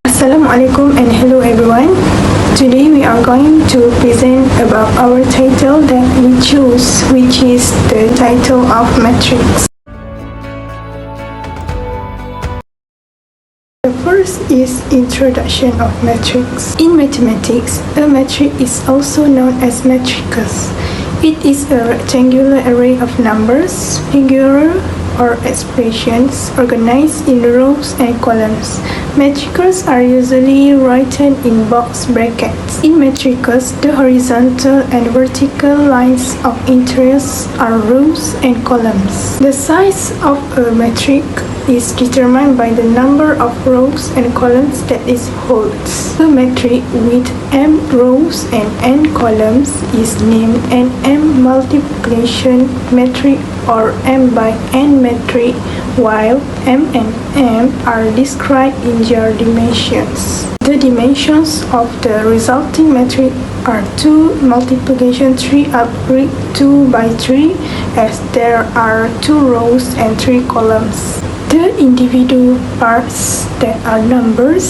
Assalamualaikum and hello everyone. Today we are going to present about our title that we choose, which is the title of Matrices. The first is Introduction of Matrices. In mathematics, a matrix is also known as matrices. It is a rectangular array of numbers, figures, or expressions organized in rows and columns. Matrices are usually written in box brackets. In matrices, the horizontal and vertical lines of interest are rows and columns. The size of a matrix is determined by the number of rows and columns that it holds. A matrix with m rows and n columns is named an m multiplication matrix or m by n matrix, while m and m are described in their dimensions. The dimensions of the resulting matrix are 2 multiplication 3 upright 2 by 3, as there are 2 rows and 3 columns. The individual parts that are numbers,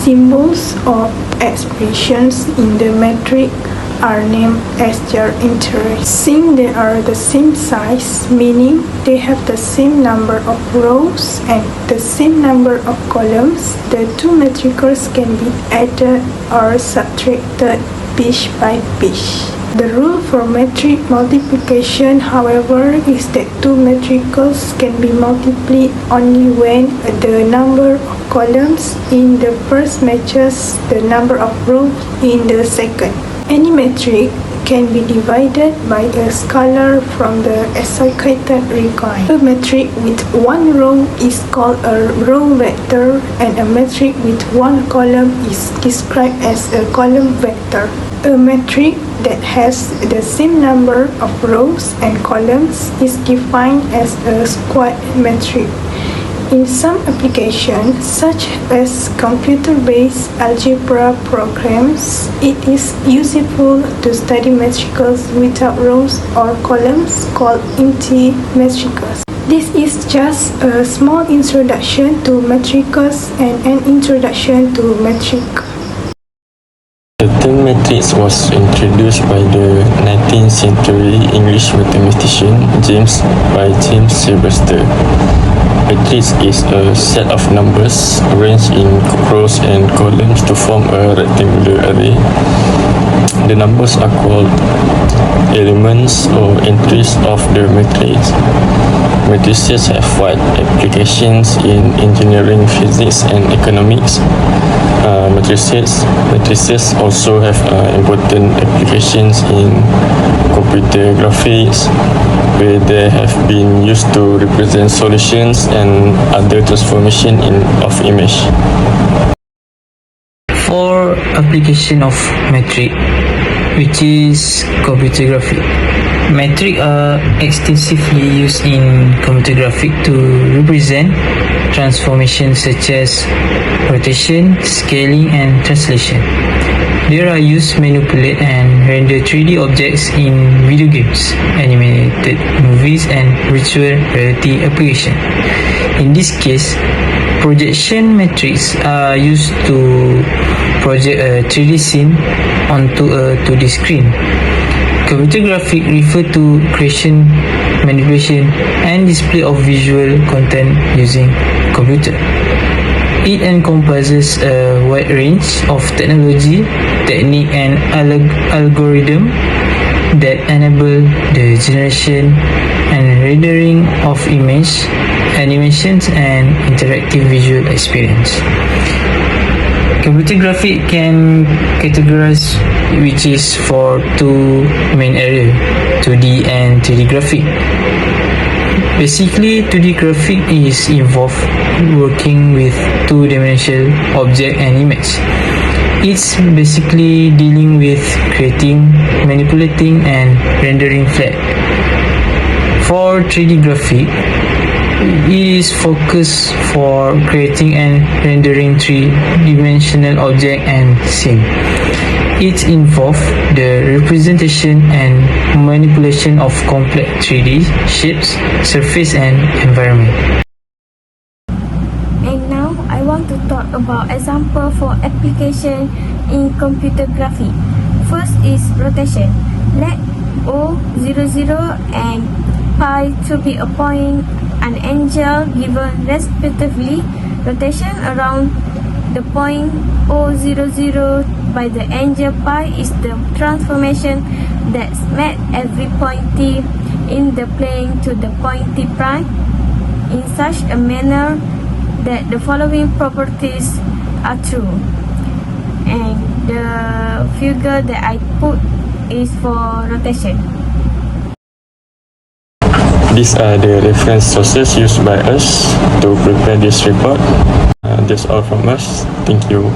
symbols, or expressions in the matrix are named as their interest. Since they are the same size, meaning they have the same number of rows and the same number of columns, the two matrices can be added or subtracted piece by piece. The rule for matrix multiplication, however, is that two matrices can be multiplied only when the number of columns in the first matches the number of rows in the second. Any matrix can be divided by a scalar from the associated recurrence. A matrix with one row is called a row vector, and a matrix with one column is described as a column vector. A matrix that has the same number of rows and columns is defined as a squared matrix. In some applications, such as computer-based algebra programs, it is useful to study matrices without rows or columns called empty matrices. This is just a small introduction to matrices and an introduction to matrix. The term matrix was introduced by the 19th century English mathematician James Sylvester. Matrix is a set of numbers arranged in rows and columns to form a rectangular array. The numbers are called elements or entries of the matrix. Matrices have wide applications in engineering, physics, and economics. Matrices also have important applications in computer graphics, where they have been used to represent solutions and other transformation of image. For application of matrix, which is computer graphics. Matrices are extensively used in computer graphics to represent transformations such as rotation, scaling, and translation. They are used to manipulate and render 3D objects in video games, animated movies, and virtual reality applications. In this case, projection matrices are used to project a 3D scene onto a 2D screen. Computer graphics refer to creation, manipulation, and display of visual content using computer. It encompasses a wide range of technology, technique, and algorithm that enable the generation and rendering of image, animations, and interactive visual experience. Computer graphics can categorize which is for two main areas, 2D and 3D graphics. Basically, 2D graphics is involved working with two-dimensional object and image. It's basically dealing with creating, manipulating, and rendering flat. For 3D graphics, it is focused for creating and rendering three-dimensional object and scene. It involves the representation and manipulation of complex 3D shapes, surface, and environment. And now I want to talk about example for application in computer graphic. First is rotation. Let O00 and pi to be a point and angle given respectively. Rotation around the point O00 by the angle pi is the transformation that's made every point t in the plane to the point t prime in such a manner that the following properties are true. And the figure that I put is for rotation. These are the reference sources used by us to prepare this report. That's all from us. Thank you.